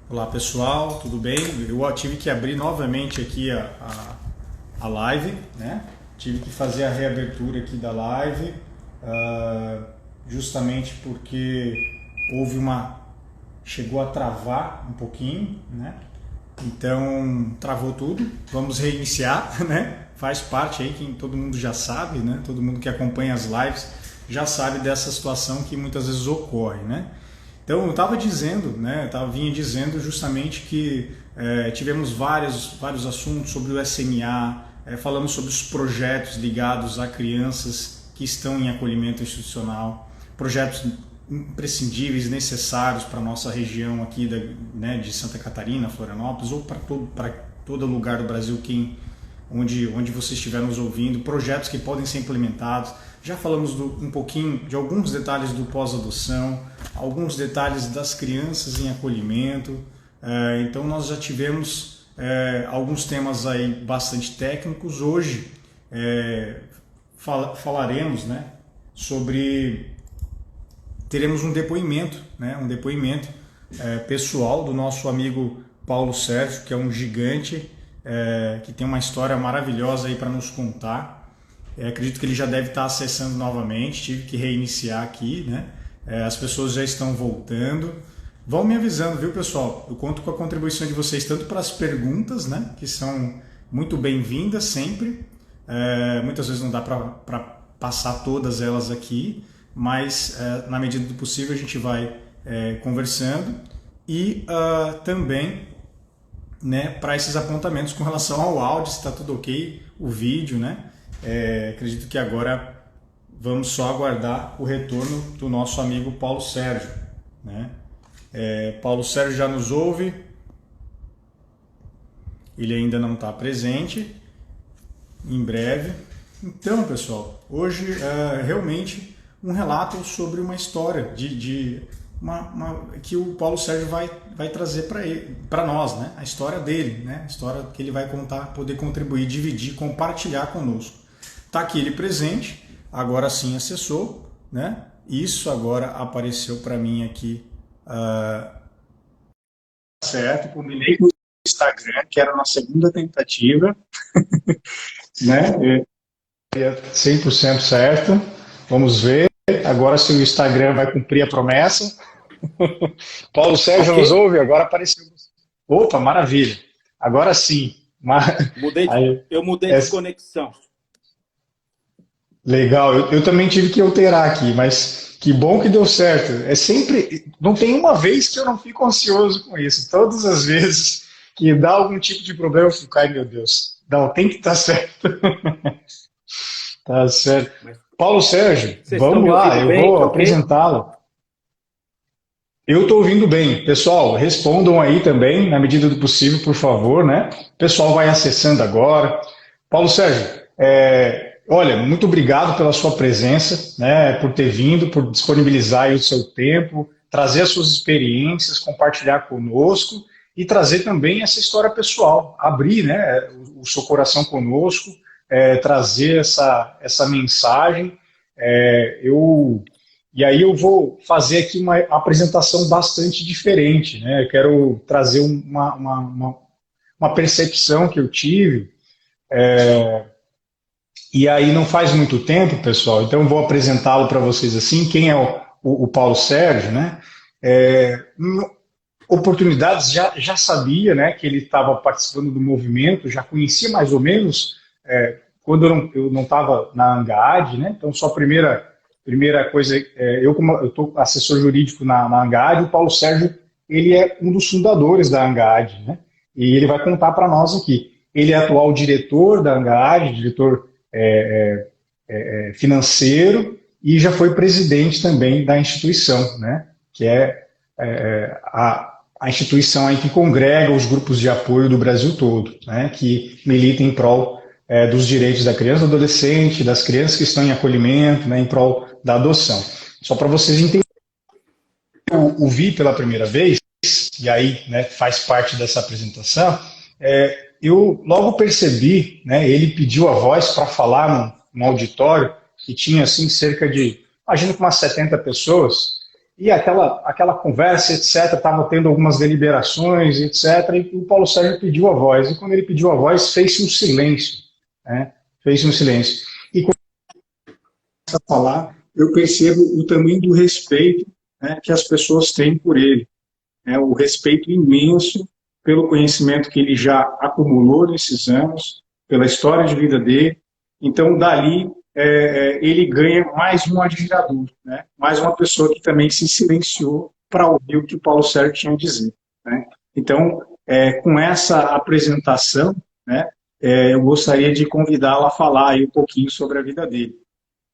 Olá pessoal, tudo bem? Eu tive que abrir novamente aqui a live, né? Tive que fazer a reabertura aqui da live, ah, justamente porque houve chegou a travar um pouquinho, né? Então travou tudo, vamos reiniciar, né? Faz parte aí, que todo mundo já sabe, né? Todo mundo que acompanha as lives já sabe dessa situação que muitas vezes ocorre, né? Então eu estava dizendo, né, vinha dizendo justamente que tivemos vários assuntos sobre o SMA, falamos sobre os projetos ligados a crianças que estão em acolhimento institucional, projetos imprescindíveis, necessários para a nossa região aqui né, de Santa Catarina, Florianópolis, ou para todo lugar do Brasil, onde você estiver nos ouvindo, projetos que podem ser implementados. Já falamos um pouquinho de alguns detalhes do pós-adoção, alguns detalhes das crianças em acolhimento. Então nós já tivemos alguns temas aí bastante técnicos. Hoje falaremos, né, teremos um depoimento, né, pessoal do nosso amigo Paulo Sérgio, que é um gigante, que tem uma história maravilhosa aí para nos contar. Acredito que ele já deve estar acessando novamente, tive que reiniciar aqui, né? As pessoas já estão voltando. Vão me avisando, viu, pessoal? Eu conto com a contribuição de vocês, tanto para as perguntas, né, que são muito bem-vindas sempre. Muitas vezes não dá para passar todas elas aqui, mas na medida do possível a gente vai conversando. E também, né, para esses apontamentos com relação ao áudio, se está tudo ok, o vídeo, né? Acredito que agora vamos só aguardar o retorno do nosso amigo Paulo Sérgio, né? Paulo Sérgio já nos ouve, ele ainda não está presente, em breve. Então, pessoal, hoje realmente um relato sobre uma história que o Paulo Sérgio vai trazer para nós, né? A história dele, né? A história que ele vai contar, poder contribuir, dividir, compartilhar conosco. Está aqui ele presente, agora sim acessou, né? Isso agora apareceu para mim aqui, certo? Combinei com o Instagram, que era na segunda tentativa, né? 100% certo. Vamos ver agora se o Instagram vai cumprir a promessa. Paulo Sérgio Ok, nos ouve, agora apareceu. Opa, maravilha. Agora sim. Aí, eu mudei é de conexão. legal. Eu também tive que alterar aqui, mas que bom que deu certo. É sempre. Não tem uma vez que eu não fico ansioso com isso. Todas as vezes que dá algum tipo de problema, eu fico, ai meu Deus. Não, tem que estar certo. Tá certo. Mas Paulo Sérgio, vocês estão vamos me lá, ouvindo eu bem? vou Tá ok? apresentá-lo. Eu estou ouvindo bem. Pessoal, respondam aí também, na medida do possível, por favor, né? O pessoal vai acessando agora. Paulo Sérgio, olha, muito obrigado pela sua presença, né? Por ter vindo, por disponibilizar aí o seu tempo, trazer as suas experiências, compartilhar conosco e trazer também essa história pessoal, abrir, né, o seu coração conosco, trazer essa mensagem. Eu e aí eu vou fazer aqui uma apresentação bastante diferente, né? Eu quero trazer uma percepção que eu tive, e aí não faz muito tempo, pessoal, então eu vou apresentá-lo para vocês assim, quem é o Paulo Sérgio, né? Em oportunidades já sabia, né, que ele estava participando do movimento, já conhecia mais ou menos, quando eu não estava na Angad, né? Então só a primeira coisa, como eu estou assessor jurídico na Angad, o Paulo Sérgio ele é um dos fundadores da Angad, né? E ele vai contar para nós aqui. Ele é atual diretor da Angad, diretor financeiro, e já foi presidente também da instituição, né? Que é, a instituição aí que congrega os grupos de apoio do Brasil todo, né? Que milita em prol dos direitos da criança e do adolescente, das crianças que estão em acolhimento, né, em prol da adoção. Só para vocês entenderem, eu o vi pela primeira vez, e aí, né, faz parte dessa apresentação, eu logo percebi, né, ele pediu a voz para falar num auditório que tinha assim cerca de, imagino que umas 70 pessoas, e aquela conversa, etc., estava tendo algumas deliberações, etc., e o Paulo Sérgio pediu a voz, e quando ele pediu a voz, fez-se um silêncio, né? Fez-se um silêncio. E quando começa a falar, eu percebo o tamanho do respeito, né, que as pessoas têm por ele, né, o respeito imenso pelo conhecimento que ele já acumulou nesses anos, pela história de vida dele. Então, dali, ele ganha mais um admirador, né? Mais uma pessoa que também se silenciou para ouvir o que o Paulo Sérgio tinha a dizer, né? Então, com essa apresentação, né, eu gostaria de convidá-lo a falar aí um pouquinho sobre a vida dele.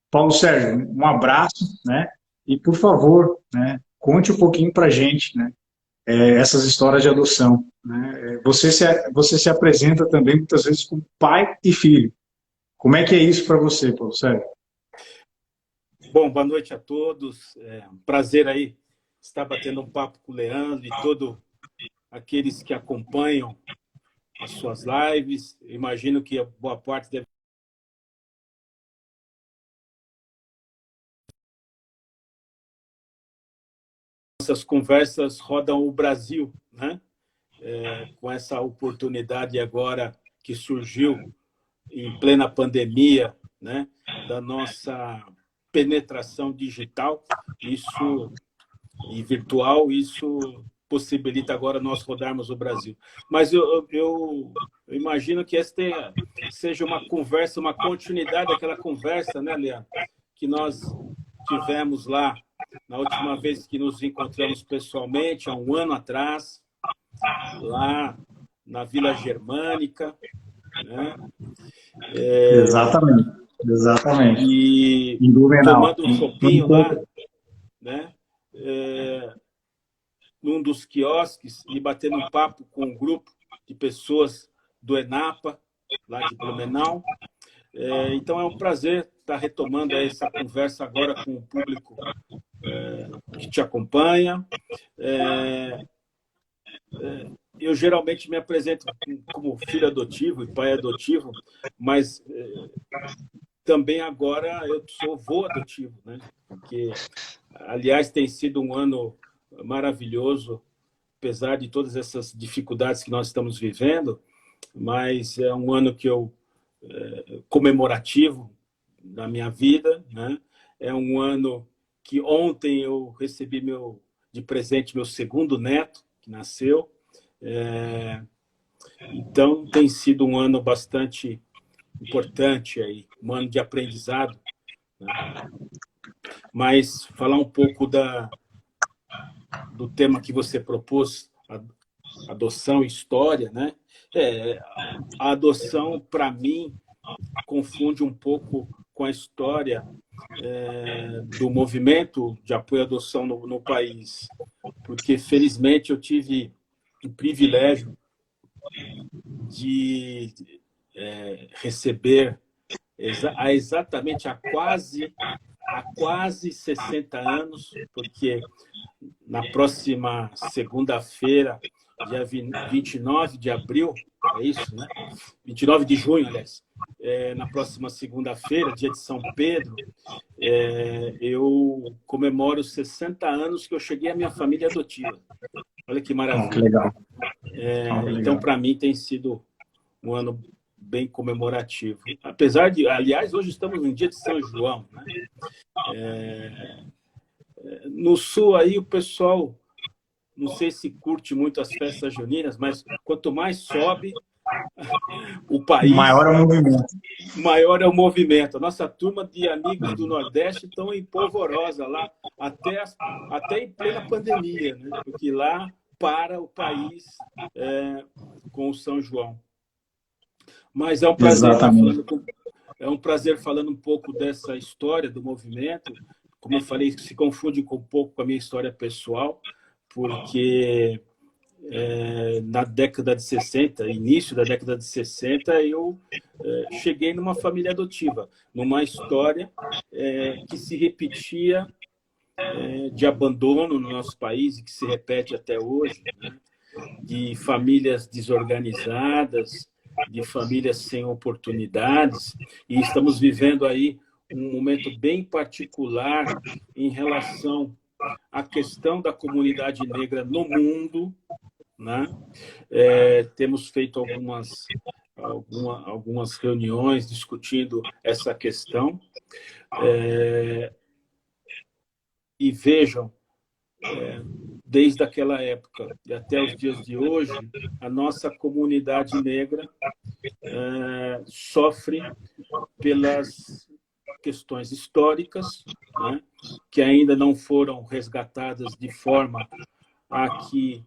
Paulo Sérgio, um abraço, né? E, por favor, né, conte um pouquinho para a gente, né, essas histórias de adoção, né? Você se apresenta também muitas vezes como pai e filho. Como é que é isso para você, Paulo Sérgio? Bom, boa noite a todos. É um prazer aí estar batendo um papo com o Leandro e todos aqueles que acompanham as suas lives. Imagino que a boa parte deve. Essas conversas rodam o Brasil, né? Com essa oportunidade agora que surgiu em plena pandemia, né? Da nossa penetração digital, isso e virtual, isso possibilita agora nós rodarmos o Brasil. Mas eu imagino que esta seja uma conversa, uma continuidade daquela conversa, né, Leandro, que nós tivemos lá na última vez que nos encontramos pessoalmente, há um ano atrás, lá na Vila Germânica, né? Exatamente, exatamente. E Em Blumenau. tomando um chopinho lá, né? Num dos quiosques e batendo um papo com um grupo de pessoas do ENAPA, lá de Blumenau. Então, é um prazer estar retomando essa conversa agora com o público que te acompanha. Eu geralmente me apresento como filho adotivo e pai adotivo, mas também agora eu sou avô adotivo, né? Porque, aliás, tem sido um ano maravilhoso, apesar de todas essas dificuldades que nós estamos vivendo, mas é um ano que eu comemorativo na minha vida, né? É um ano que ontem eu recebi de presente meu segundo neto, que nasceu. Então, tem sido um ano bastante importante, aí, um ano de aprendizado, né? Mas falar um pouco do tema que você propôs, adoção e história, né? A adoção, para mim, confunde um pouco com a história do movimento de apoio à adoção no país, porque, felizmente, eu tive o privilégio de receber exatamente há quase 60 anos, porque na próxima segunda-feira, dia 29 de abril, é isso, né? 29 de junho, aliás. Na próxima segunda-feira, dia de São Pedro, eu comemoro 60 anos que eu cheguei à minha família adotiva. Olha que maravilha. Que legal. Então, para mim, tem sido um ano bem comemorativo. Apesar de, aliás, hoje estamos no dia de São João, né? No sul aí o pessoal, não sei se curte muito as festas juninas, mas quanto mais sobe o país, maior é o movimento. Maior é o movimento. A nossa turma de amigos do Nordeste estão em polvorosa lá, até em plena pandemia, né? Porque lá para o país com o São João. Mas é um prazer falando um pouco dessa história do movimento. Como eu falei, se confunde um pouco com a minha história pessoal, porque na década de 60, início da década de 60, eu cheguei numa família adotiva, numa história que se repetia de abandono no nosso país e que se repete até hoje, né? De famílias desorganizadas, de famílias sem oportunidades, e estamos vivendo aí um momento bem particular em relação a questão da comunidade negra no mundo, né? Temos feito algumas reuniões discutindo essa questão. E vejam, desde aquela época e até os dias de hoje, a nossa comunidade negra sofre pelas questões históricas, né, que ainda não foram resgatadas de forma a que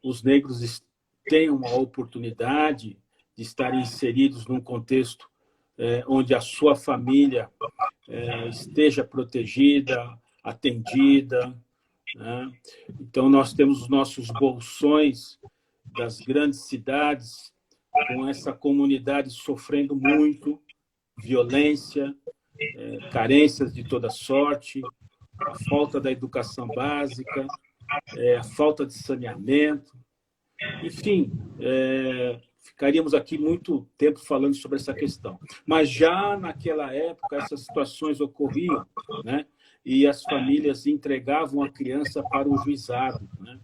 os negros tenham uma oportunidade de estarem inseridos num contexto onde a sua família esteja protegida, atendida, né? Então, nós temos os nossos bolsões das grandes cidades, com essa comunidade sofrendo muito, violência, carências de toda sorte, a falta da educação básica, a falta de saneamento. Enfim, ficaríamos aqui muito tempo falando sobre essa questão. Mas já naquela época, essas situações ocorriam, né? E as famílias entregavam a criança para o juizado, né?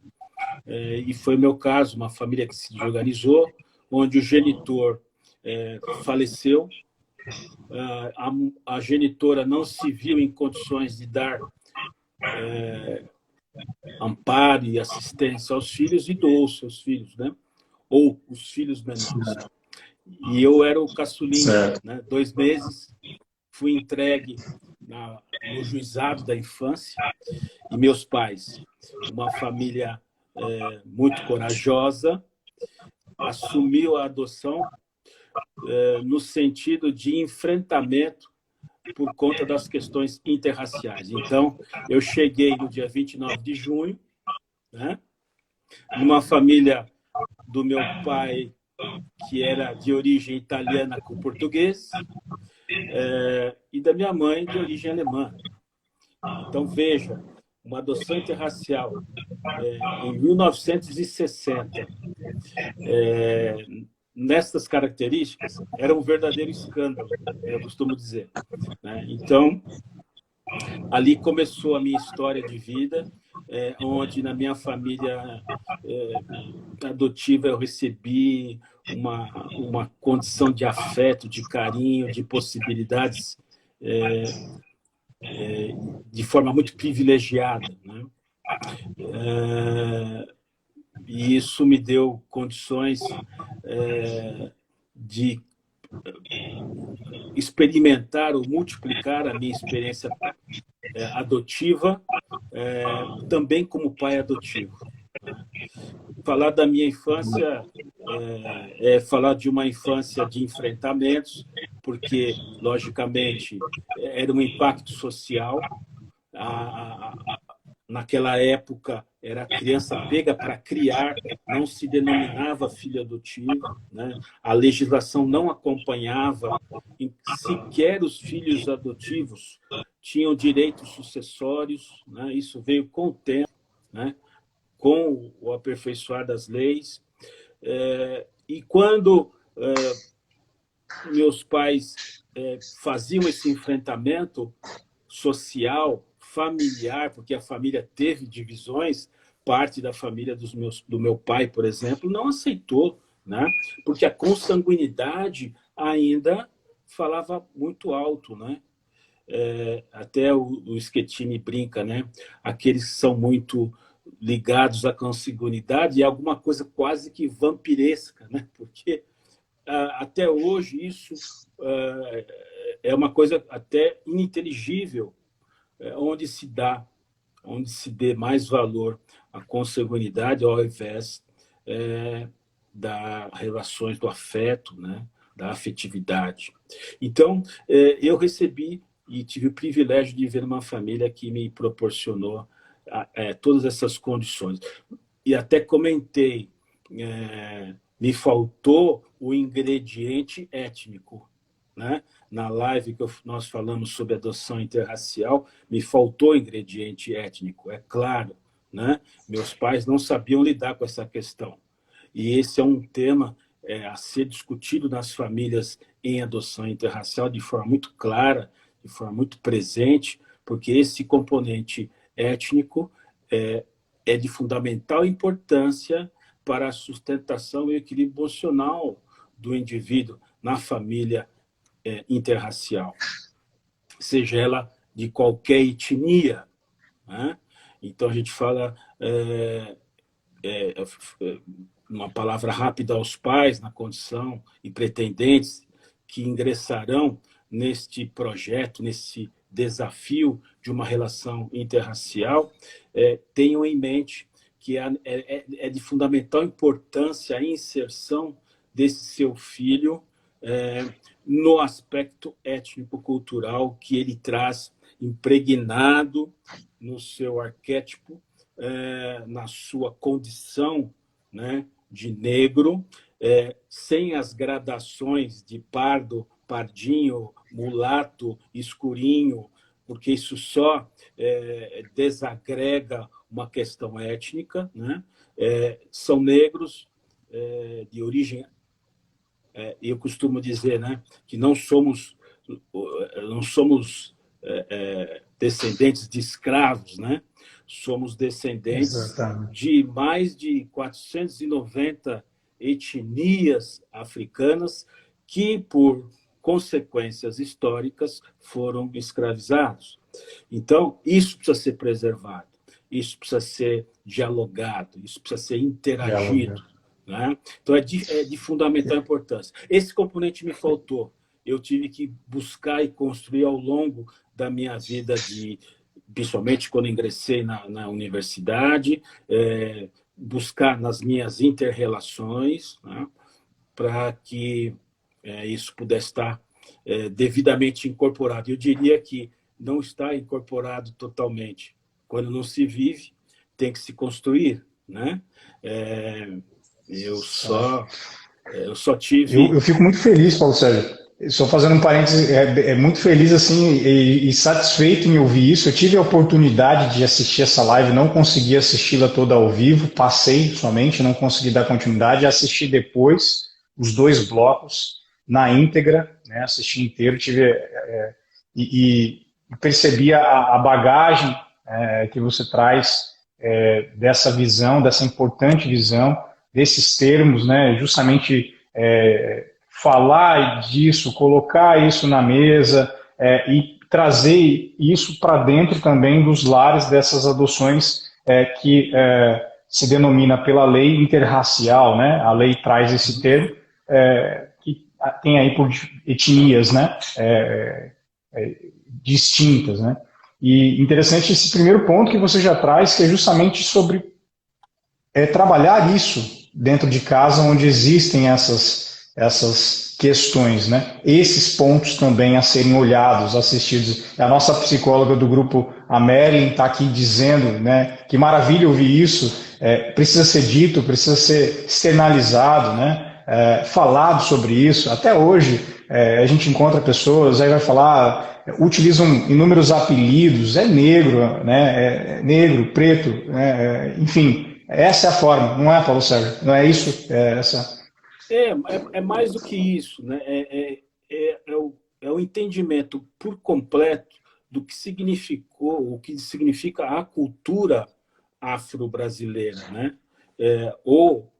E foi meu caso, uma família que se organizou, onde o genitor faleceu, a genitora não se viu em condições de dar amparo e assistência aos filhos e doou seus filhos, né? Ou os filhos menores. E eu era o caçulinha, né? 2 meses, fui entregue no juizado da infância, e meus pais, uma família muito corajosa, assumiu a adoção no sentido de enfrentamento por conta das questões interraciais. Então, eu cheguei no dia 29 de junho, né, numa família do meu pai, que era de origem italiana com português, e da minha mãe, de origem alemã. Então, veja, uma adoção interracial em 1960, nestas características, era um verdadeiro escândalo, eu costumo dizer, né? Então, ali começou a minha história de vida, onde na minha família adotiva eu recebi uma condição de afeto, de carinho, de possibilidades de forma muito privilegiada, né? E isso me deu condições de experimentar ou multiplicar a minha experiência adotiva, também como pai adotivo. Falar da minha infância é falar de uma infância de enfrentamentos, porque, logicamente, era um impacto social. Naquela época, era criança pega para criar, não se denominava filho adotivo, né? A legislação não acompanhava, sequer os filhos adotivos tinham direitos sucessórios, né? Isso veio com o tempo, né? Com o aperfeiçoar das leis. E quando meus pais faziam esse enfrentamento social, familiar, porque a família teve divisões, parte da família do meu pai, por exemplo, não aceitou, né? Porque a consanguinidade ainda falava muito alto, né? Até o Schettini brinca, né? Aqueles que são muito ligados à consanguinidade é alguma coisa quase que vampiresca, né? Porque até hoje isso é uma coisa até ininteligível, onde se dê mais valor à consanguinidade ao invés das relações do afeto, né? Da afetividade. Então, eu recebi e tive o privilégio de ver uma família que me proporcionou todas essas condições. E até comentei, me faltou o ingrediente étnico, né? Na live que nós falamos sobre adoção interracial, me faltou ingrediente étnico, é claro, né? Meus pais não sabiam lidar com essa questão. E esse é um tema a ser discutido nas famílias em adoção interracial de forma muito clara, de forma muito presente, porque esse componente étnico é de fundamental importância para a sustentação e equilíbrio emocional do indivíduo na família interracial, seja ela de qualquer etnia, né? Então, a gente fala uma palavra rápida aos pais na condição e pretendentes que ingressarão neste projeto, nesse desafio de uma relação interracial, tenham em mente que é de fundamental importância a inserção desse seu filho no aspecto étnico-cultural que ele traz impregnado no seu arquétipo, na sua condição, né, de negro, sem as gradações de pardo, pardinho, mulato, escurinho, porque isso só desagrega uma questão étnica, né? São negros de origem... eu costumo dizer, né, que não somos descendentes de escravos, né? Somos descendentes Exatamente. de mais de 490 etnias africanas que, por consequências históricas, foram escravizados. Então, isso precisa ser preservado, isso precisa ser dialogado, isso precisa ser interagido, né? Então, é de fundamental importância. Esse componente me faltou. Eu tive que buscar e construir ao longo da minha vida, principalmente quando ingressei na universidade, buscar nas minhas inter-relações, né, para que isso pudesse estar devidamente incorporado. Eu diria que não está incorporado totalmente. Quando não se vive, tem que se construir, né? Eu só tive... Eu fico muito feliz, Paulo Sérgio. Só fazendo um parênteses, muito feliz assim e satisfeito em ouvir isso. Eu tive a oportunidade de assistir essa live, não consegui assisti-la toda ao vivo, passei somente, não consegui dar continuidade, assisti depois os 2 blocos na íntegra, né, assisti inteiro, e percebi a bagagem que você traz dessa visão, dessa importante visão, desses termos, né, justamente falar disso, colocar isso na mesa e trazer isso para dentro também dos lares dessas adoções que se denomina pela lei interracial, né? A lei traz esse termo, que tem aí por etnias, né? Distintas, né? E interessante esse primeiro ponto que você já traz, que é justamente sobre trabalhar isso dentro de casa, onde existem essas questões, né? Esses pontos também a serem olhados, assistidos. A nossa psicóloga do grupo, a Marilyn, está aqui dizendo, né? Que maravilha ouvir isso. Precisa ser dito, precisa ser externalizado, né? Falado sobre isso. Até hoje a gente encontra pessoas, aí vai falar, utilizam inúmeros apelidos, negro, né? Negro, preto, né? Enfim. Essa é a forma, não é, Paulo Sérgio? Não é isso? É mais do que isso, né? É o entendimento por completo do que significou, o que significa a cultura afro-brasileira, né? Ou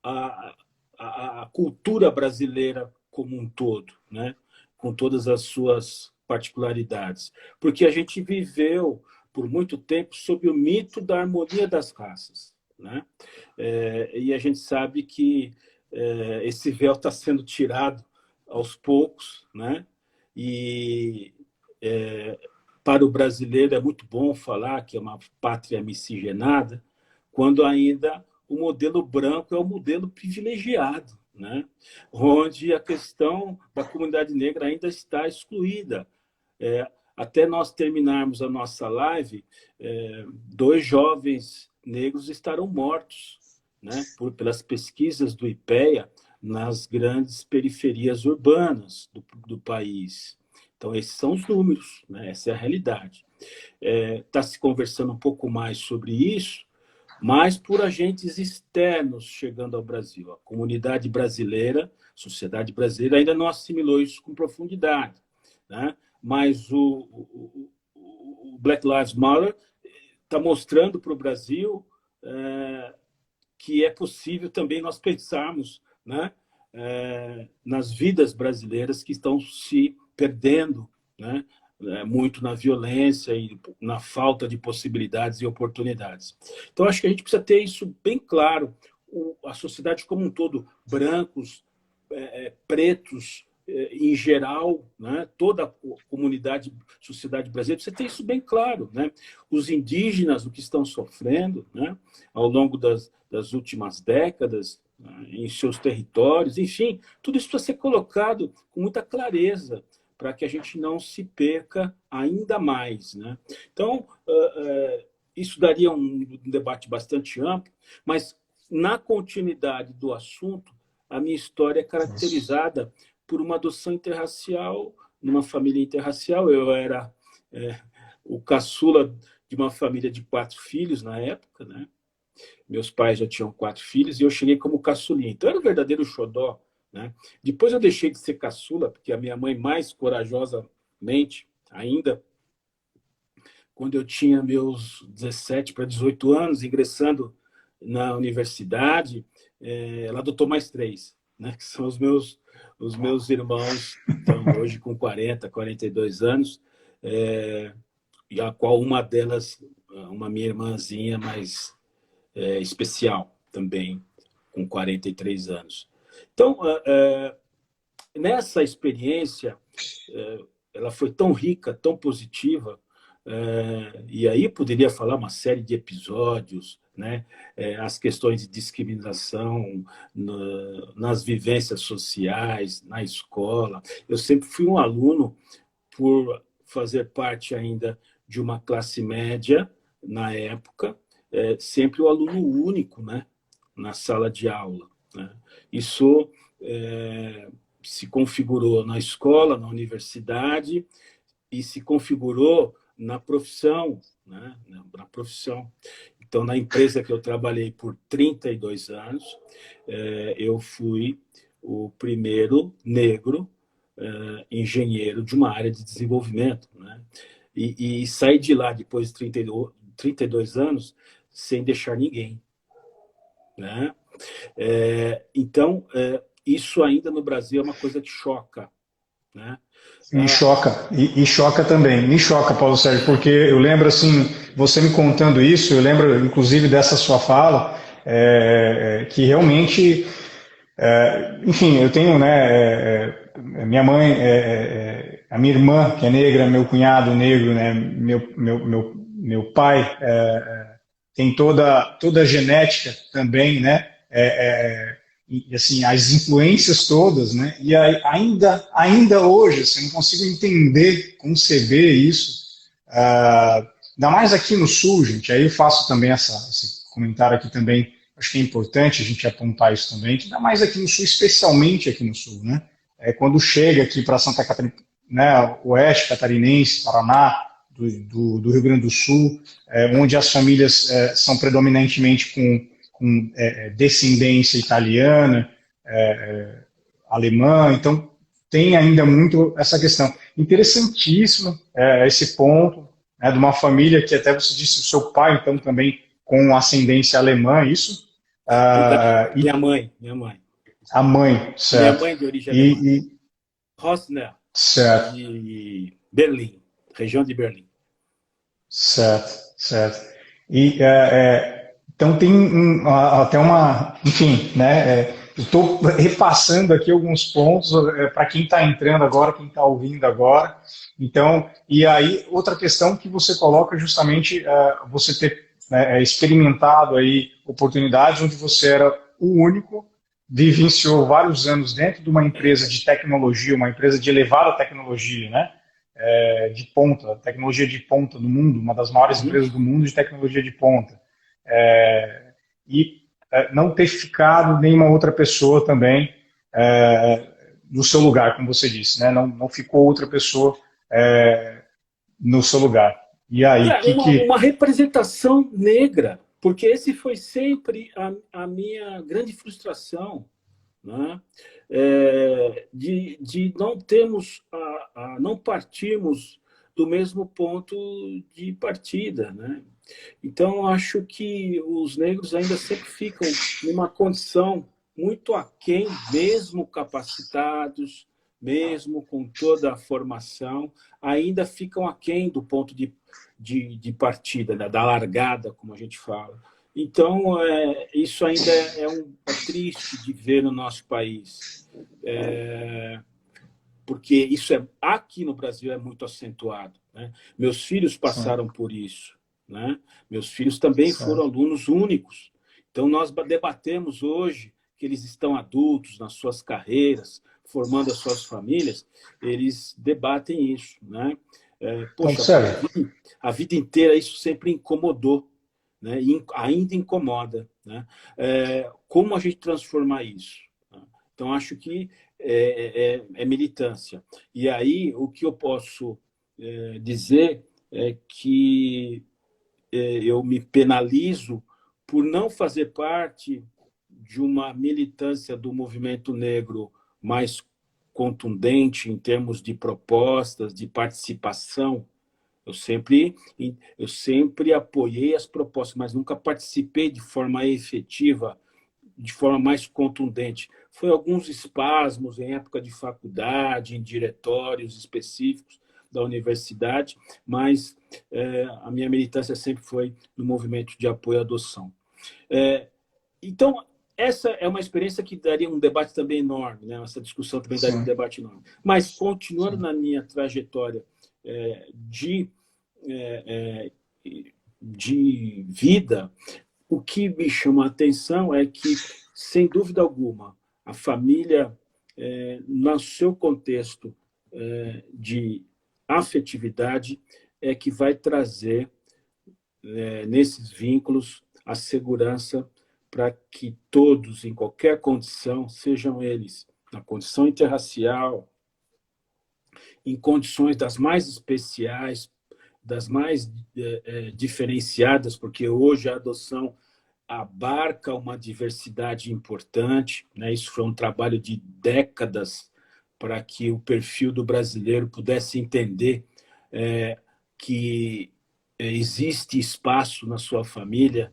a cultura brasileira como um todo, né? Com todas as suas particularidades. Porque a gente viveu por muito tempo sob o mito da harmonia das raças, né? E a gente sabe que esse véu está sendo tirado aos poucos, né? E para o brasileiro é muito bom falar que é uma pátria miscigenada, quando ainda o modelo branco é o modelo privilegiado, né? Onde a questão da comunidade negra ainda está excluída. Até nós terminarmos a nossa live, 2 jovens negros estarão mortos, né, pelas pesquisas do IPEA nas grandes periferias urbanas do país. Então, esses são os números, né? Essa é a realidade. Está se conversando um pouco mais sobre isso, mas por agentes externos chegando ao Brasil. A comunidade brasileira, a sociedade brasileira ainda não assimilou isso com profundidade, né? Mas o Black Lives Matter tá mostrando para o Brasil que é possível também nós pensarmos, né, nas vidas brasileiras que estão se perdendo, né, muito na violência e na falta de possibilidades e oportunidades. Então, acho que a gente precisa ter isso bem claro. A sociedade como um todo, brancos, pretos, em geral, né, toda a comunidade, sociedade brasileira, precisa ter isso bem claro. Né? Os indígenas, o que estão sofrendo, né, ao longo das últimas décadas, né, em seus territórios, enfim, tudo isso precisa ser colocado com muita clareza, para que a gente não se perca ainda mais. Né? Então, isso daria um debate bastante amplo, mas, na continuidade do assunto, a minha história é caracterizada por uma adoção interracial, numa família interracial. Eu era o caçula de uma família de 4 filhos na época, né? Meus pais já tinham 4 filhos e eu cheguei como caçulinha. Então, era o verdadeiro xodó. Né? Depois eu deixei de ser caçula, porque a minha mãe, mais corajosamente ainda, quando eu tinha meus 17 para 18 anos, ingressando na universidade, ela adotou mais 3, né? Que são os meus irmãos, então, hoje com 40, 42 anos, e a qual uma delas, uma minha irmãzinha mais especial também, com 43 anos. Então, nessa experiência, ela foi tão rica, tão positiva, e aí poderia falar uma série de episódios, né? As questões de discriminação nas vivências sociais, na escola. Eu sempre fui um aluno, por fazer parte ainda de uma classe média, na época, sempre o aluno único, né? Na sala de aula. Né? Isso se configurou na escola, na universidade, e se configurou na profissão. Né? Na profissão. Então, na empresa que eu trabalhei por 32 anos, eu fui o primeiro negro engenheiro de uma área de desenvolvimento. Né? E saí de lá, depois de 32 anos, sem deixar ninguém. Né? Então, isso ainda no Brasil é uma coisa que choca. Né? Me choca, e choca também, me choca, Paulo Sérgio, porque eu lembro assim, você me contando isso, eu lembro inclusive dessa sua fala, que realmente, enfim, eu tenho, né, minha mãe, a minha irmã, que é negra, meu cunhado negro, né, meu pai tem toda a genética também, né, e assim, as influências todas, né? E ainda hoje, assim, eu não consigo entender, conceber isso. Ainda mais aqui no Sul, gente, aí eu faço também esse comentário aqui também, acho que é importante a gente apontar isso também, que ainda mais aqui no Sul, especialmente aqui no Sul, né? Quando chega aqui para Santa Catarina, né, Oeste Catarinense, Paraná, do Rio Grande do Sul, onde as famílias são predominantemente com descendência italiana, alemã, então tem ainda muito essa questão. Interessantíssimo esse ponto, né, de uma família que até você disse, o seu pai, então, também com ascendência alemã, isso? Minha mãe. A mãe, certo. Minha mãe de origem alemã. Rosner, certo. de Berlim, região de Berlim. Certo. E então tem até uma, enfim, né? Eu estou repassando aqui alguns pontos para quem está entrando agora, quem está ouvindo agora. Então, e aí outra questão que você coloca justamente você ter experimentado aí oportunidades onde você era o único, vivenciou vários anos dentro de uma empresa de tecnologia, uma empresa de elevada tecnologia, né? De ponta, tecnologia de ponta no mundo, uma das maiores empresas do mundo de tecnologia de ponta. E não ter ficado nenhuma outra pessoa também no seu lugar, como você disse, né? Não ficou outra pessoa no seu lugar. E aí, uma representação negra, porque esse foi sempre a minha grande frustração, né? De não termos, não partirmos do mesmo ponto de partida, né? Então, eu acho que os negros ainda sempre ficam numa condição muito aquém, mesmo capacitados, mesmo com toda a formação, ainda ficam aquém do ponto de partida, né? Da largada, como a gente fala. Então, isso ainda é triste de ver no nosso país. Porque isso aqui no Brasil é muito acentuado, né? Meus filhos Sim, passaram por isso, né? Meus filhos também foram certo. alunos únicos. Então, nós debatemos hoje que eles estão adultos nas suas carreiras, formando as suas famílias, eles debatem isso, né? Então, Poxa, sério, a vida inteira isso sempre incomodou, né? E ainda incomoda, né? Como a gente transformar isso? Então, acho que é militância. E aí, o que eu posso dizer é que eu me penalizo por não fazer parte de uma militância do movimento negro mais contundente em termos de propostas, de participação. Eu sempre apoiei as propostas, mas nunca participei de forma efetiva, de forma mais contundente. Foi alguns espasmos em época de faculdade, em diretórios específicos da universidade, mas a minha militância sempre foi no movimento de apoio à adoção. Então, essa é uma experiência que daria um debate também enorme, né? Essa discussão também daria um sim, debate enorme. Mas, continuando sim. na minha trajetória de vida, o que me chama a atenção é que, sem dúvida alguma, a família, no seu contexto de afetividade, é que vai trazer, nesses vínculos, a segurança para que todos, em qualquer condição, sejam eles na condição interracial, em condições das mais especiais, das mais diferenciadas, porque hoje a adoção abarca uma diversidade importante, né? Isso foi um trabalho de décadas para que o perfil do brasileiro pudesse entender que existe espaço na sua família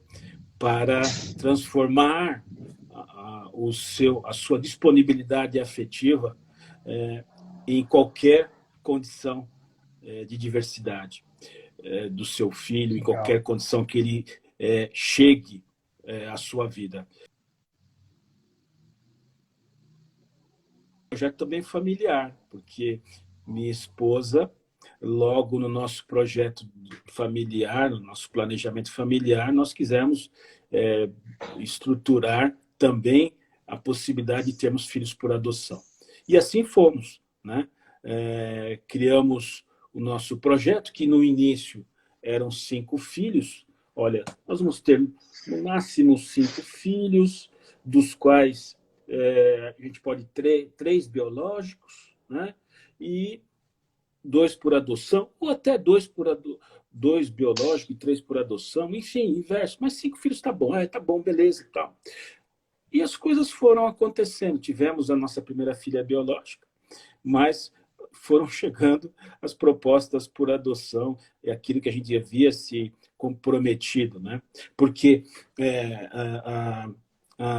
para transformar a sua disponibilidade afetiva em qualquer condição de diversidade do seu filho, em Legal. qualquer condição que ele chegue à sua vida. Projeto também familiar, porque minha esposa, logo no nosso projeto familiar, no nosso planejamento familiar, nós quisemos estruturar também a possibilidade de termos filhos por adoção. E assim fomos, né? Criamos o nosso projeto, que no início eram 5 filhos. Olha, nós vamos ter no máximo 5 filhos, dos quais a gente pode ter 3 biológicos, né? E 2 por adoção, ou até 2 biológicos e 3 por adoção, enfim, inverso. Mas 5 filhos está bom, tá bom, beleza e tal. E as coisas foram acontecendo. Tivemos a nossa primeira filha biológica, mas foram chegando as propostas por adoção, é aquilo que a gente havia se comprometido, né? Porque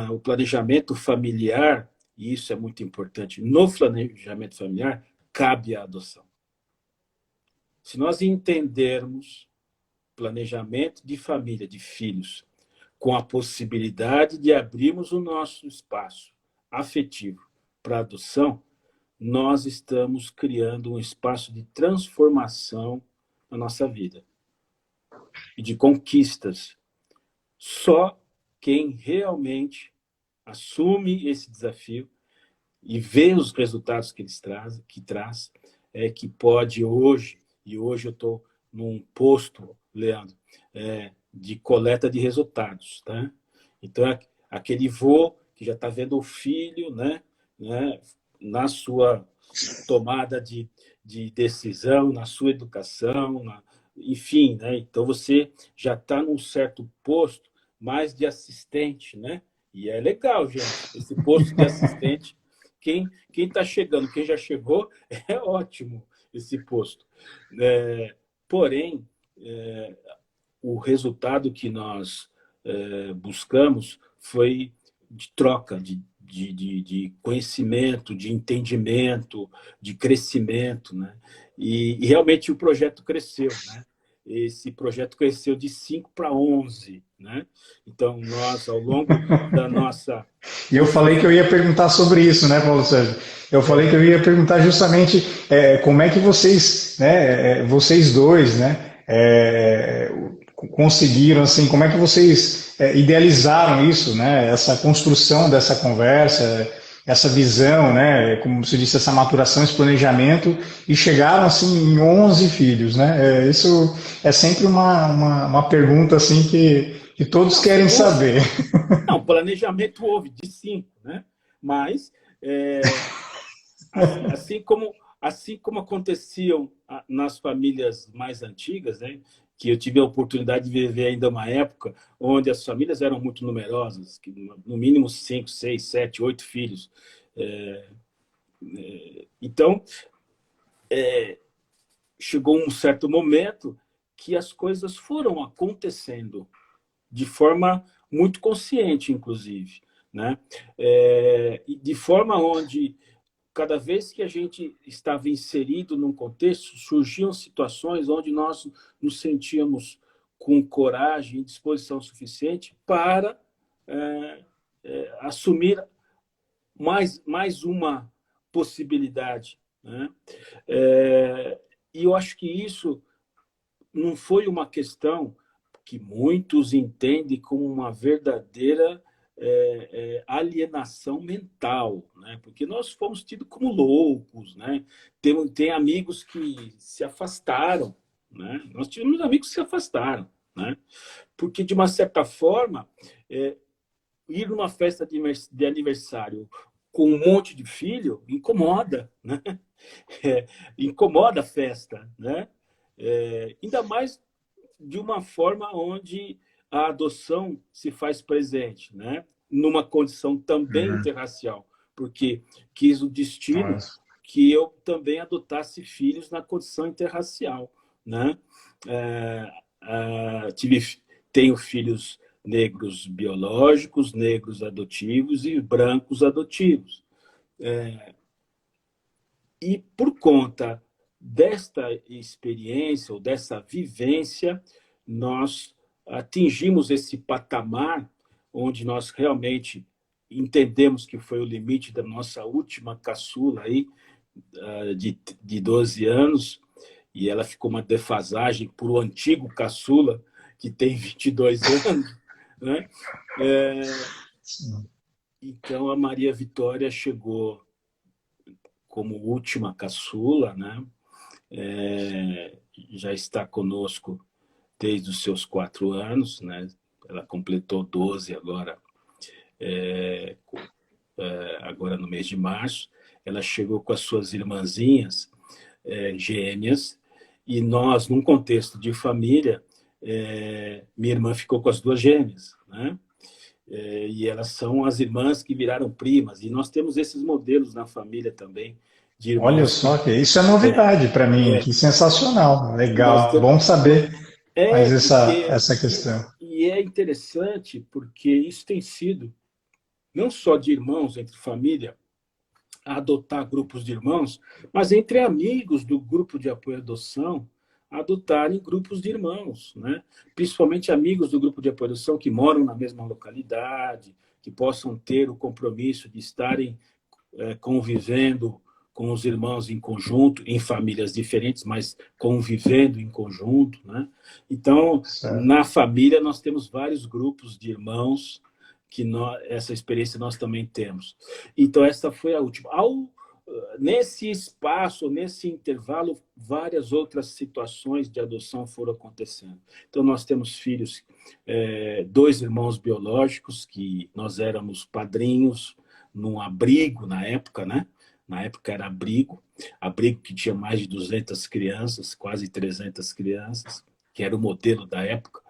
o planejamento familiar, e isso é muito importante, no planejamento familiar, cabe a adoção. Se nós entendermos planejamento de família, de filhos, com a possibilidade de abrirmos o nosso espaço afetivo para adoção, nós estamos criando um espaço de transformação na nossa vida e de conquistas. Só quem realmente assume esse desafio e vê os resultados que traz, que pode hoje, e hoje eu estou num posto, Leandro, de coleta de resultados, tá? Então, aquele vô que já está vendo o filho, né, na sua tomada de decisão, na sua educação, enfim, né? Então você já está num certo posto mais de assistente, né? E é legal, gente. Esse posto de assistente, quem está chegando, quem já chegou, é ótimo esse posto. Porém, o resultado que nós buscamos foi de troca, de conhecimento, de entendimento, de crescimento, né? E realmente o projeto cresceu, né? Esse projeto cresceu de 5 para 11, né? Então, nós, ao longo da nossa... E eu falei que eu ia perguntar sobre isso, né, Paulo Sérgio? Eu falei que eu ia perguntar justamente como é que vocês, né, vocês dois, né, conseguiram, assim, como é que vocês idealizaram isso, né, essa construção dessa conversa, essa visão, né, como você disse, essa maturação, esse planejamento, e chegaram, assim, em 11 filhos, né? Isso é sempre uma pergunta, assim, que todos Não, querem saber. não, planejamento houve de 5, né? Mas, assim como aconteciam nas famílias mais antigas, né? Que eu tive a oportunidade de viver ainda uma época onde as famílias eram muito numerosas, que no mínimo 5, 6, 7, 8 filhos. Então, chegou um certo momento que as coisas foram acontecendo de forma muito consciente, inclusive, né? De forma onde, cada vez que a gente estava inserido num contexto, surgiam situações onde nós nos sentíamos com coragem e disposição suficiente para assumir mais uma possibilidade, né? E eu acho que isso não foi uma questão que muitos entendem como uma verdadeira alienação mental, né? Porque nós fomos tidos como loucos, né? Tem amigos que se afastaram, né? Nós tivemos amigos que se afastaram, né? Porque, de uma certa forma, ir numa festa de aniversário com um monte de filho incomoda, né? Incomoda a festa, né? Ainda mais de uma forma onde a adoção se faz presente, né? Numa condição também interracial, porque quis o destino que eu também adotasse filhos na condição interracial, né? Tenho filhos negros biológicos, negros adotivos e brancos adotivos. E por conta desta experiência ou dessa vivência, nós atingimos esse patamar onde nós realmente entendemos que foi o limite da nossa última caçula aí, de 12 anos, e ela ficou uma defasagem para o antigo caçula, que tem 22 anos, né? Então, a Maria Vitória chegou como última caçula, né? Já está conosco desde os seus 4 anos, né? Ela completou 12 agora, agora no mês de março. Ela chegou com as suas irmãzinhas gêmeas, e nós, num contexto de família, minha irmã ficou com as 2 gêmeas, né? E elas são as irmãs que viraram primas, e nós temos esses modelos na família também, de Olha irmãos só, que... que isso é novidade para mim, que sensacional, Nós legal, temos, bom saber mais porque... essa questão. E é interessante porque isso tem sido, não só de irmãos entre família, a adotar grupos de irmãos, mas entre amigos do grupo de apoio à adoção, adotarem grupos de irmãos, né? Principalmente amigos do grupo de apoio à adoção que moram na mesma localidade, que possam ter o compromisso de estarem convivendo com os irmãos em conjunto, em famílias diferentes, mas convivendo em conjunto, né? Então, Certo. na família, nós temos vários grupos de irmãos que essa experiência nós também temos. Então, essa foi a última. Nesse espaço, nesse intervalo, várias outras situações de adoção foram acontecendo. Então, nós temos filhos, 2 irmãos biológicos, que nós éramos padrinhos num abrigo na época, né? Na época era abrigo que tinha mais de 200 crianças, quase 300 crianças, que era o modelo da época,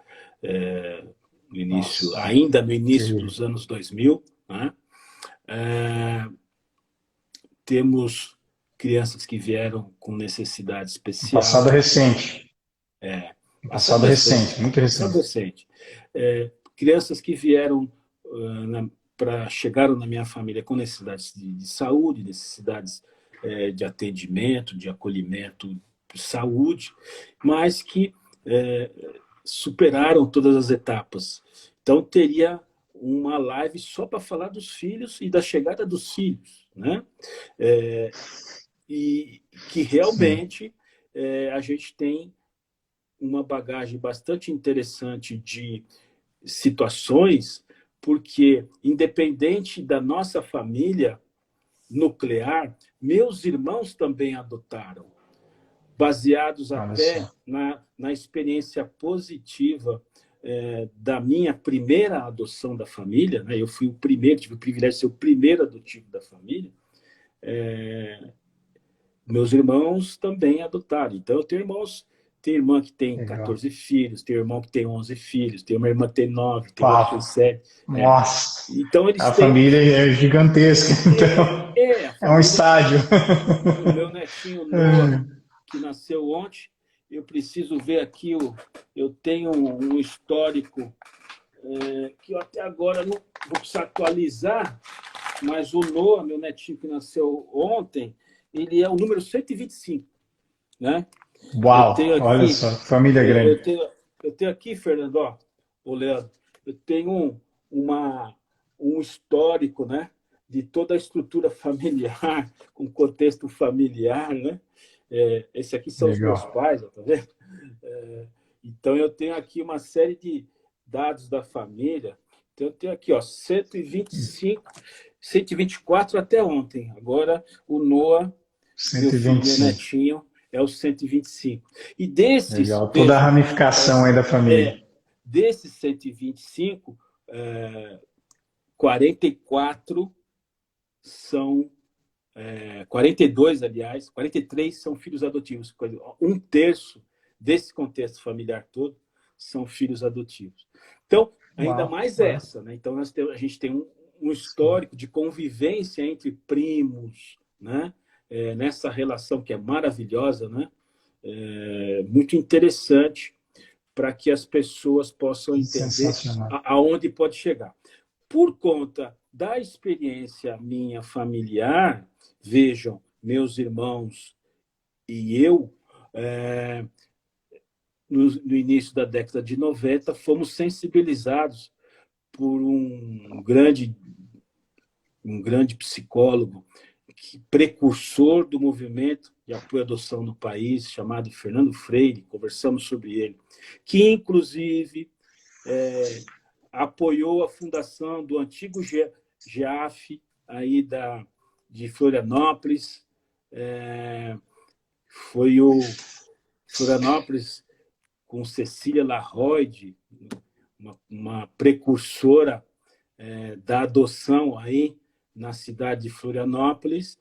no início, Nossa, ainda no início que dos anos 2000, né? Temos crianças que vieram com necessidade passado especial, recente. Passado recente, muito passado recente. recente. Crianças que vieram chegaram na minha família com necessidades de saúde, necessidades de atendimento, de acolhimento, de saúde, mas que superaram todas as etapas. Então, teria uma live só para falar dos filhos e da chegada dos filhos, né? E que realmente a gente tem uma bagagem bastante interessante de situações, porque, independente da nossa família nuclear, meus irmãos também adotaram, baseados até na experiência positiva da minha primeira adoção da família, né? Eu fui o primeiro, tive o privilégio de ser o primeiro adotivo da família. Meus irmãos também adotaram. Então, eu tenho irmãos, tem irmã que tem 14 filhos, tem irmão que tem 11 filhos, tem uma irmã que tem 9, tem outra que tem 7. Nossa! Então, eles a têm... família é gigantesca, então é um estádio. O meu netinho Noah, que nasceu ontem, eu preciso ver aqui, eu tenho um histórico que eu até agora não vou precisar atualizar, mas o Noah, meu netinho que nasceu ontem, ele é o número 125, né? Uau, olha só, família grande. Eu tenho aqui, Fernando, ô Leandro, eu tenho um histórico, né, de toda a estrutura familiar, com contexto familiar, né? Esse aqui são Legal. os meus pais, tá vendo? Então, eu tenho aqui uma série de dados da família. Então, eu tenho aqui, 125, 124 até ontem. Agora, o Noah, 125. meu netinho, é o 125. E desses... Legal, toda a ramificação aí da família. Desses 125, 44 são... 42, aliás, 43 são filhos adotivos. Um terço desse contexto familiar todo são filhos adotivos. Então, ainda mais essa, né? Então, a gente tem um histórico de convivência entre primos, né? Nessa relação que é maravilhosa, né? Muito interessante para que as pessoas possam entender aonde pode chegar. Por conta da experiência minha familiar, vejam, meus irmãos e eu, no início da década de 90, fomos sensibilizados por um grande psicólogo, precursor do movimento de apoio à adoção no país, chamado Fernando Freire. Conversamos sobre ele, que, inclusive, apoiou a fundação do antigo GEAF, aí de Florianópolis. Foi o Florianópolis com Cecília Larroide, uma precursora da adoção aí na cidade de Florianópolis,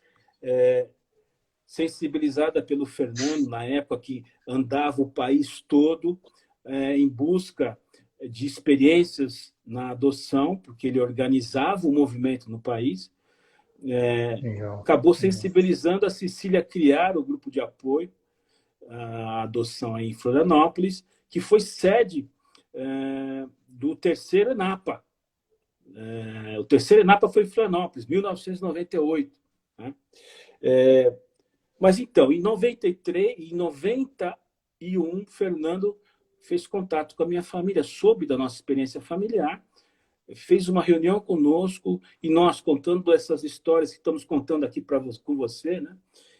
sensibilizada pelo Fernando, na época que andava o país todo em busca de experiências na adoção, porque ele organizava o movimento no país. Acabou sensibilizando a Cecília a criar o grupo de apoio à adoção aí em Florianópolis, que foi sede do terceiro ENAPA. O terceiro ENAPA foi em Florianópolis, 1998. Né? Mas, então, em 93, em 91, Fernando fez contato com a minha família, soube da nossa experiência familiar, fez uma reunião conosco, e nós, contando essas histórias que estamos contando aqui com você, né?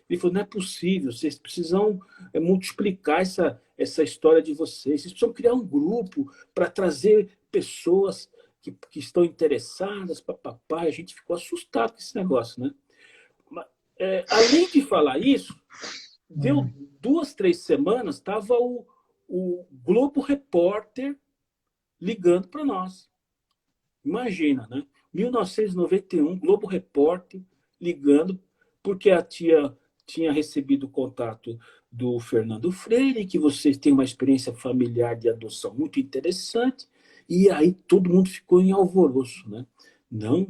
Ele falou, não é possível, vocês precisam multiplicar essa história de vocês precisam criar um grupo para trazer pessoas que estão interessadas, papapá. A gente ficou assustado com esse negócio, né? Além de falar isso, deu 2, 3 semanas, estava o Globo Repórter ligando para nós. Imagina, né? 1991, Globo Repórter ligando, porque a tia tinha recebido o contato do Fernando Freire, que vocês têm uma experiência familiar de adoção muito interessante, e aí todo mundo ficou em alvoroço, né? Não,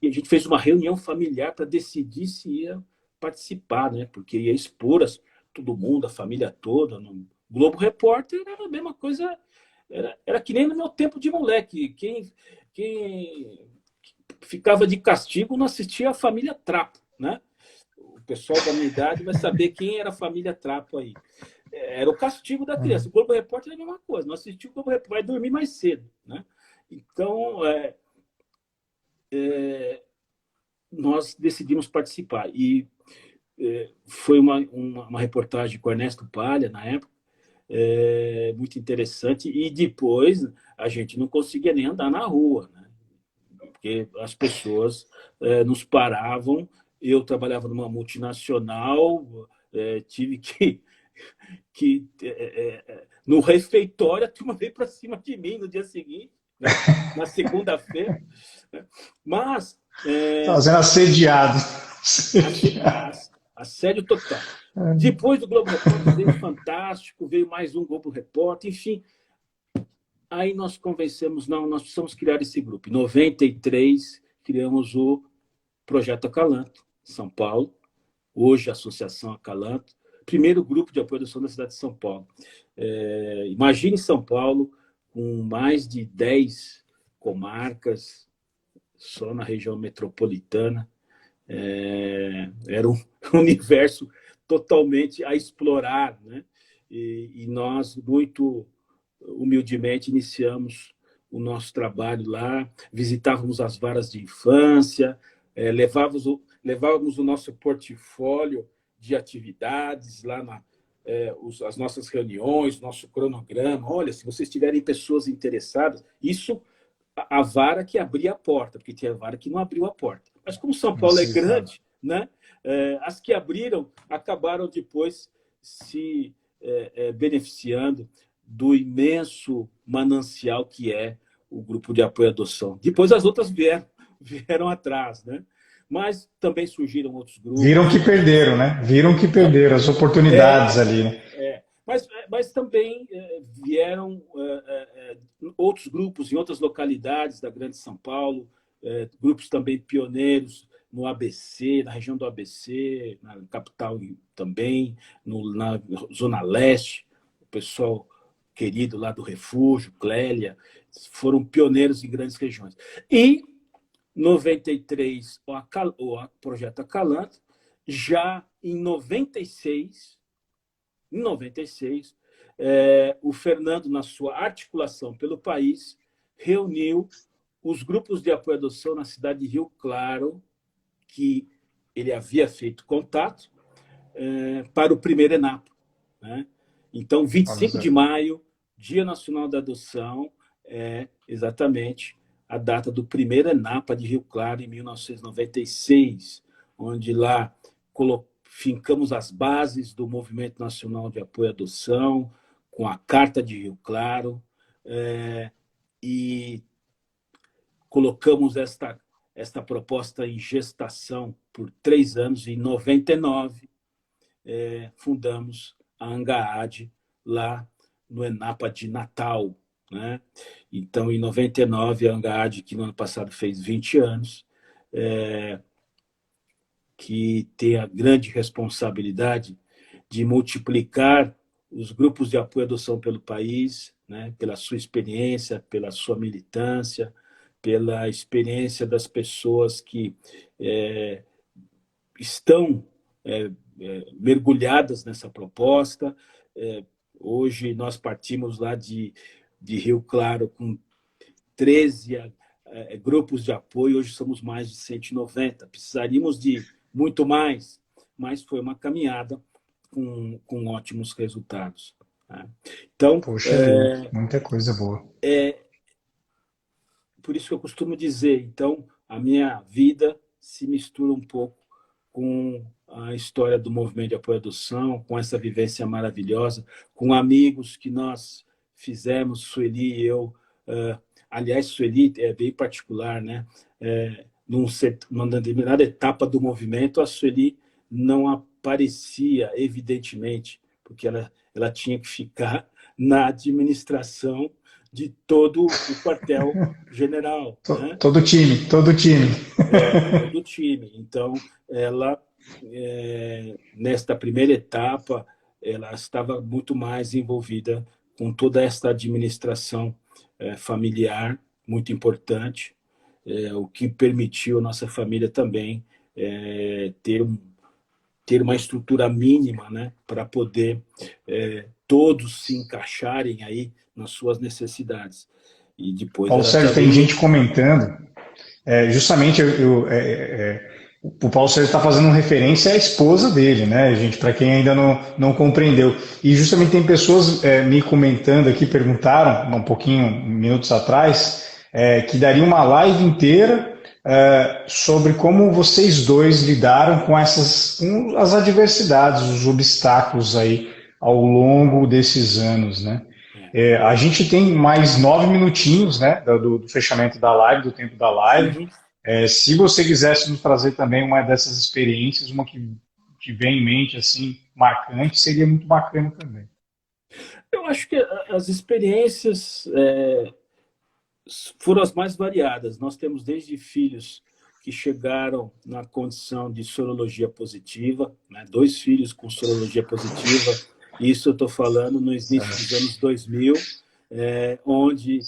e a gente fez uma reunião familiar para decidir se ia participar, né? Porque ia expor todo mundo, a família toda, Globo Repórter era a mesma coisa, era que nem no meu tempo de moleque. Quem ficava de castigo não assistia a Família Trapo, né? O pessoal da minha idade vai saber quem era a Família Trapo aí. Era o castigo da criança. O Globo Repórter é a mesma coisa. Não assistiu o Globo Repórter, vai dormir mais cedo, né? Então, nós decidimos participar. E foi uma reportagem com o Ernesto Palha, na época, muito interessante. E depois a gente não conseguia nem andar na rua, né? Porque as pessoas nos paravam. Eu trabalhava numa multinacional, tive que no refeitório, a turma veio para cima de mim no dia seguinte, né? Na segunda-feira. Mas... Fazendo assediado. Assédio total. Depois do Globo Repórter veio o Fantástico, veio mais um Globo Repórter, enfim. Aí nós convencemos, não, nós precisamos criar esse grupo. Em 93, criamos o Projeto Acalanto, São Paulo, hoje a Associação Acalanto, primeiro grupo de apoio à adoção da cidade de São Paulo. Imagine São Paulo com mais de 10 comarcas, só na região metropolitana. Era um universo totalmente a explorar, né? E nós, muito humildemente, iniciamos o nosso trabalho lá, visitávamos as varas de infância, levávamos o nosso portfólio de atividades lá as nossas reuniões, nosso cronograma. Olha, se vocês tiverem pessoas interessadas, isso a vara que abria a porta, porque tinha vara que não abriu a porta. Mas como São Paulo é grande, né? As que abriram acabaram depois se beneficiando do imenso manancial que é o grupo de apoio à adoção. Depois as outras vieram atrás, né? Mas também surgiram outros grupos. Viram que perderam, né? Viram que perderam as oportunidades ali, né? Mas também vieram outros grupos em outras localidades da Grande São Paulo, grupos também pioneiros no ABC, na região do ABC, na capital também, na Zona Leste, o pessoal querido lá do Refúgio, Clélia, foram pioneiros em grandes regiões. E, em 93, o Projeto Acalanto, já em 96, o Fernando, na sua articulação pelo país, reuniu os grupos de apoio à adoção na cidade de Rio Claro, que ele havia feito contato, para o primeiro ENAPA, né? Então, 25 de maio, Dia Nacional da Adoção, é exatamente a data do primeiro ENAPA de Rio Claro, em 1996, onde lá fincamos as bases do Movimento Nacional de Apoio à Adoção, com a Carta de Rio Claro, e colocamos esta proposta em gestação por 3 anos. Em 99, fundamos a ANGAAD lá no ENAPA de Natal, né? Então, em 99, a ANGAAD, que no ano passado fez 20 anos, que tem a grande responsabilidade de multiplicar os grupos de apoio à adoção pelo país, né? Pela sua experiência, pela sua militância, pela experiência das pessoas que estão mergulhadas nessa proposta. Hoje nós partimos lá de Rio Claro com 13 grupos de apoio, hoje somos mais de 190. Precisaríamos de muito mais, mas foi uma caminhada com ótimos resultados, né? Então, poxa, muita coisa boa. Por isso que eu costumo dizer, então, a minha vida se mistura um pouco com a história do movimento de apoio à adoção, com essa vivência maravilhosa, com amigos que nós fizemos, Sueli e eu. Aliás, Sueli é bem particular, né? Numa determinada etapa do movimento, a Sueli não aparecia, evidentemente, porque ela tinha que ficar na administração de todo o quartel-general. Né? Todo time. Todo time. Então, ela, nesta primeira etapa, ela estava muito mais envolvida com toda esta administração familiar, muito importante, o que permitiu a nossa família também ter uma estrutura mínima, né, para poder todos se encaixarem aí nas suas necessidades. E depois Paulo ela Sérgio, tem também... gente comentando, justamente o Paulo Sérgio está fazendo referência à esposa dele, né, gente, para quem ainda não compreendeu. E justamente tem pessoas me comentando aqui, perguntaram um pouquinho, minutos atrás, que daria uma live inteira sobre como vocês dois lidaram com com as adversidades, os obstáculos aí ao longo desses anos, né? A gente tem mais 9 minutinhos, né, do fechamento da live, do tempo da live. Uhum. Se você quisesse nos trazer também uma dessas experiências, uma que vem em mente, assim, marcante, seria muito bacana também. Eu acho que as experiências foram as mais variadas. Nós temos desde filhos que chegaram na condição de sorologia positiva, né? 2 filhos com sorologia positiva, isso eu estou falando no início dos anos 2000, onde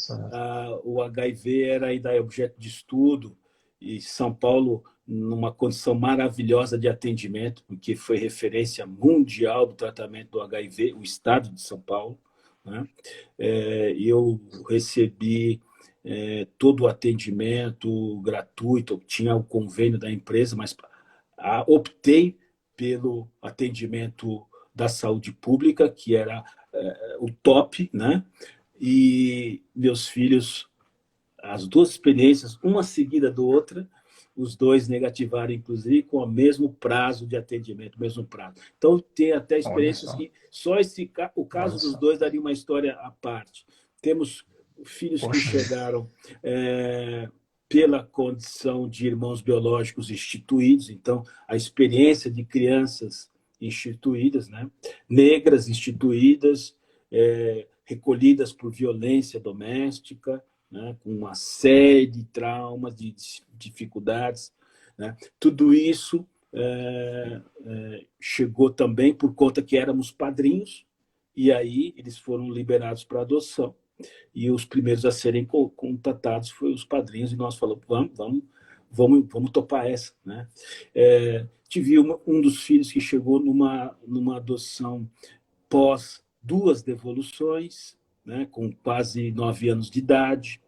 o HIV era ainda objeto de estudo, e São Paulo numa condição maravilhosa de atendimento, porque foi referência mundial do tratamento do HIV, o estado de São Paulo, né? Eu recebi todo o atendimento gratuito, tinha o convênio da empresa, mas optei pelo atendimento da saúde pública, que era o top, né? E meus filhos, as 2 experiências, uma seguida da outra, os 2 negativaram, inclusive, com o mesmo prazo de atendimento, o mesmo prazo. Então, tem até experiências que só o caso dos 2 daria uma história à parte. Temos filhos que chegaram pela condição de irmãos biológicos instituídos, então, a experiência de crianças instituídas, né? Negras instituídas, recolhidas por violência doméstica, né, com uma série de traumas, de dificuldades, né? Tudo isso chegou também por conta que éramos padrinhos, e aí eles foram liberados para adoção. E os primeiros a serem contatados foram os padrinhos, e nós falamos, vamos topar essa, né? Tive um dos filhos que chegou numa adoção pós 2 devoluções, né, com quase 9 anos de idade,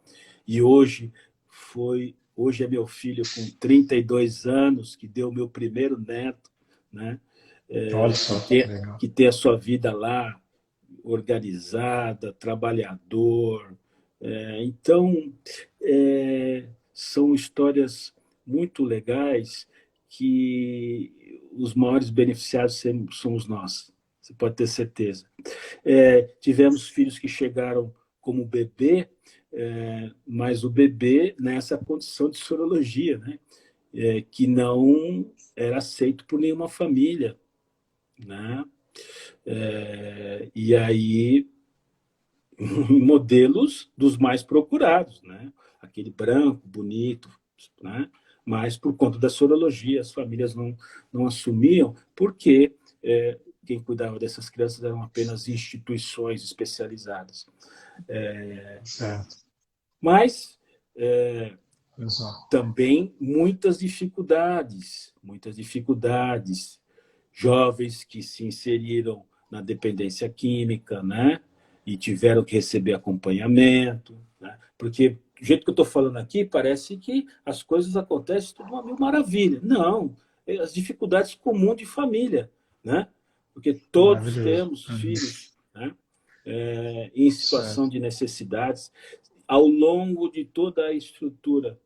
e hoje é meu filho com 32 anos, que deu o meu primeiro neto, né, Olha só, que tem a sua vida lá organizada, trabalhador. Então, são histórias muito legais que os maiores beneficiados somos nós, você pode ter certeza. Tivemos filhos que chegaram como bebê, mas o bebê nessa condição de sorologia, né? Que não era aceito por nenhuma família, né? E aí, modelos dos mais procurados, né? Aquele branco, bonito, né? Mas por conta da sorologia, as famílias não assumiam, porque quem cuidava dessas crianças eram apenas instituições especializadas. Certo. Mas também muitas dificuldades, jovens que se inseriram na dependência química, né? E tiveram que receber acompanhamento, né? Porque do jeito que eu estou falando aqui, parece que as coisas acontecem tudo uma mil maravilha. Não, as dificuldades comuns de família, né? Porque todos temos filhos, né? Em situação de necessidades. Ao longo de toda a estrutura,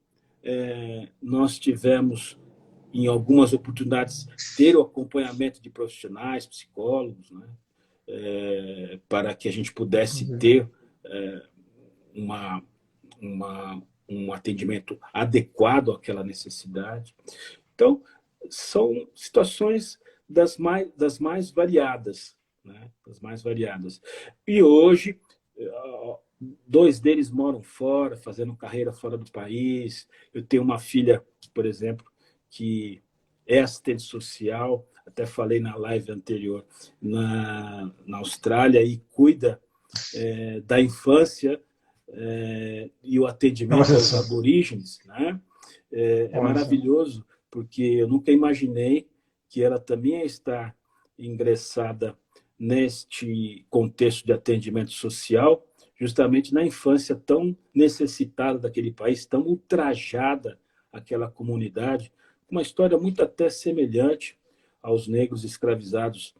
nós tivemos, em algumas oportunidades, ter o acompanhamento de profissionais, psicólogos, né? Para que a gente pudesse ter um atendimento adequado àquela necessidade. Então, são situações das mais variadas, né? Das mais variadas. E hoje, 2 deles moram fora, fazendo carreira fora do país. Eu tenho uma filha, por exemplo, que é assistente social, até falei na live anterior, na Austrália, e cuida da infância e o atendimento aos aborígenes, né? É maravilhoso, porque eu nunca imaginei que ela também está ingressada neste contexto de atendimento social, justamente na infância tão necessitada daquele país, tão ultrajada aquela comunidade, uma história muito até semelhante aos negros escravizados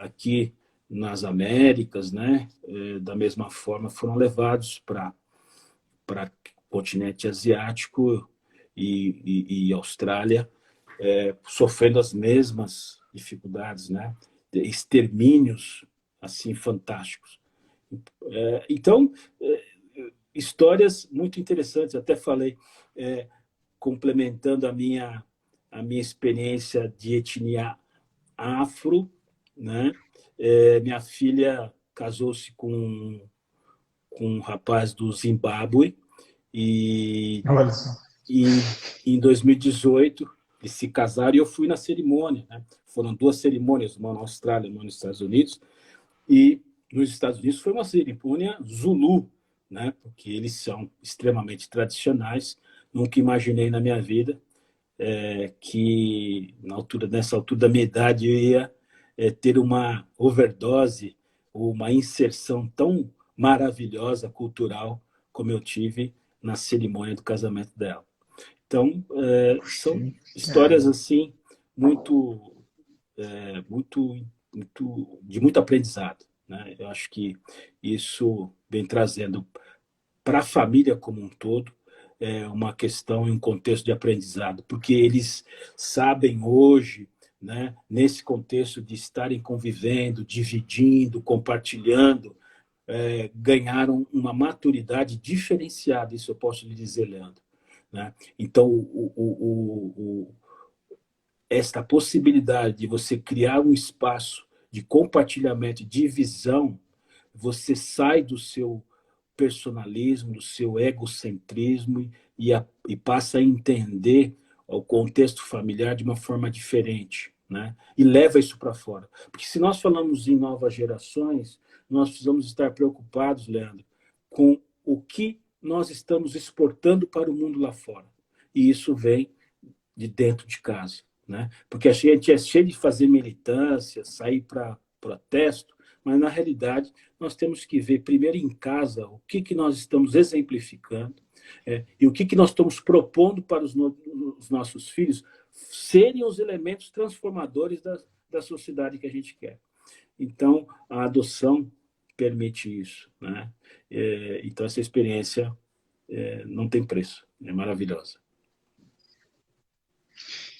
aqui nas Américas, né? Da mesma forma, foram levados para o continente asiático e Austrália, sofrendo as mesmas dificuldades, né? Extermínios assim fantásticos. Então, histórias muito interessantes. Até falei, complementando a minha experiência de etnia afro, né? Minha filha casou-se com um rapaz do Zimbábue e em 2018 eles se casaram e eu fui na cerimônia, né? Foram 2 cerimônias, uma na Austrália, uma nos Estados Unidos, e nos Estados Unidos foi uma cerimônia Zulu, né? Porque eles são extremamente tradicionais. Nunca imaginei na minha vida que nessa altura da minha idade eu ia ter uma overdose ou uma inserção tão maravilhosa, cultural, como eu tive na cerimônia do casamento dela. Então, são histórias assim de muito aprendizado, né? Eu acho que isso vem trazendo para a família como um todo uma questão e um contexto de aprendizado, porque eles sabem hoje, né, nesse contexto de estarem convivendo, dividindo, compartilhando, ganharam uma maturidade diferenciada, isso eu posso lhe dizer, Leandro, né? Então, esta possibilidade de você criar um espaço de compartilhamento, de visão, você sai do seu personalismo, do seu egocentrismo e passa a entender o contexto familiar de uma forma diferente, né? E leva isso para fora. Porque se nós falamos em novas gerações, nós precisamos estar preocupados, Leandro, com o que nós estamos exportando para o mundo lá fora. E isso vem de dentro de casa, né? Porque a gente é cheio de fazer militância, sair para protesto, mas, na realidade, nós temos que ver primeiro em casa o que nós estamos exemplificando e o que nós estamos propondo para os nossos filhos serem os elementos transformadores da sociedade que a gente quer. Então, a adoção permite isso, né? Então, essa experiência não tem preço, é maravilhosa.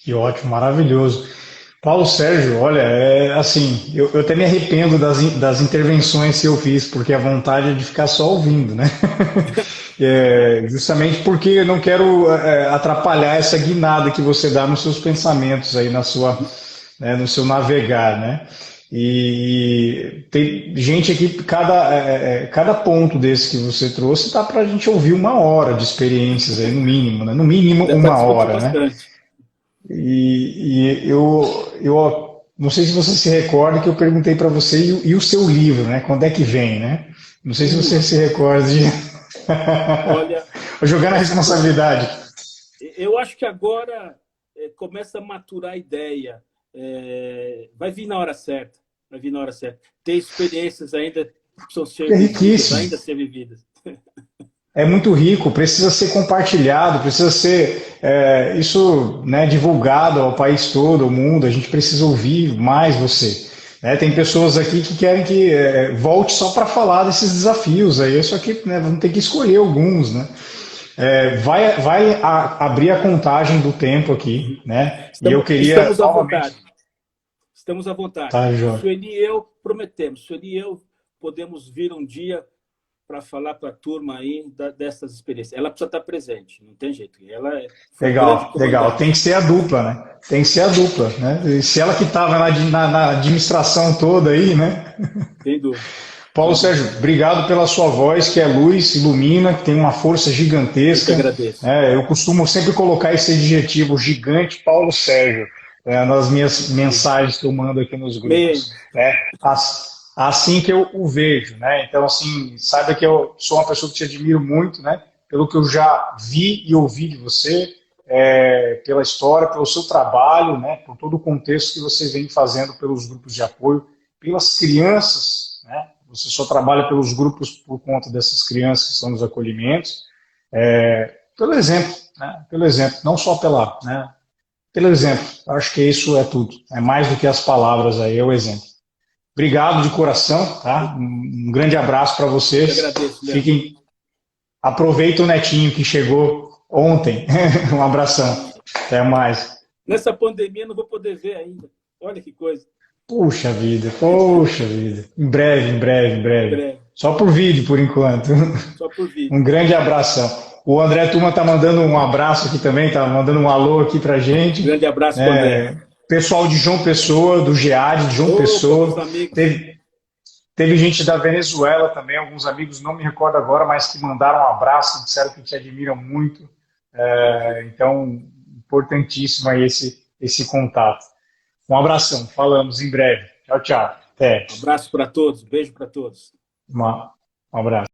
Que ótimo, maravilhoso. Paulo Sérgio, olha, assim, eu até me arrependo das intervenções que eu fiz, porque a vontade é de ficar só ouvindo, né? Justamente porque eu não quero atrapalhar essa guinada que você dá nos seus pensamentos aí, no seu navegar, né? E tem gente aqui, cada ponto desse que você trouxe tá para a gente ouvir 1 hora de experiências aí, no mínimo, né? No mínimo 1 hora, né? E eu não sei se você se recorda que eu perguntei para você e o seu livro, né? Quando é que vem, né? Não sei se você se recorda de... Olha, vou jogar na responsabilidade. Eu acho que agora começa a maturar a ideia. Vai vir na hora certa. Vai vir na hora certa. Tem experiências ainda que precisam ser vividas, ainda ser vividas. É muito rico, precisa ser compartilhado, precisa ser isso, né, divulgado ao país todo, ao mundo. A gente precisa ouvir mais você. Né? Tem pessoas aqui que querem que volte só para falar desses desafios aí, só que, né, vamos ter que escolher alguns, né? Vai abrir a contagem do tempo aqui, né? E eu queria estamos à vontade. Estamos à vontade. Tá, Sueli e eu prometemos. Sueli e eu podemos vir um dia para falar para a turma aí dessas experiências. Ela precisa estar presente, não tem jeito. Ela legal. Tem que ser a dupla, né? Tem que ser a dupla, né? E se ela que estava na administração toda aí, né? Sem dúvida. Paulo Sérgio, obrigado pela sua voz, que é luz, ilumina, que tem uma força gigantesca. Eu que agradeço. Eu costumo sempre colocar esse adjetivo gigante Paulo Sérgio nas minhas mensagens que eu mando aqui nos grupos. Assim que eu o vejo, né? Então, assim, saiba que eu sou uma pessoa que te admiro muito, né? Pelo que eu já vi e ouvi de você, pela história, pelo seu trabalho, né? Por todo o contexto que você vem fazendo pelos grupos de apoio, pelas crianças, né? Você só trabalha pelos grupos por conta dessas crianças que estão nos acolhimentos, pelo exemplo, né? Pelo exemplo, não só pelo exemplo. Acho que isso é tudo. É mais do que as palavras aí, é o exemplo. Obrigado de coração, tá? Um grande abraço para vocês. Eu agradeço, Leandro. Aproveita o netinho que chegou ontem. Um abração. Até mais. Nessa pandemia não vou poder ver ainda. Olha que coisa. Puxa vida, poxa vida. Em breve, em breve, em breve. Só por vídeo, por enquanto. Só por vídeo. Um grande abração. O André Turma tá mandando um abraço aqui também, tá mandando um alô aqui pra gente. Grande abraço pro André. Pessoal de João Pessoa, do GEAD, de João Pessoa. Teve gente da Venezuela também, alguns amigos, não me recordo agora, mas que mandaram um abraço, disseram que te admiram muito. Então, importantíssimo aí esse contato. Um abração, falamos em breve. Tchau, tchau. Até. Um abraço para todos, beijo para todos. Um abraço.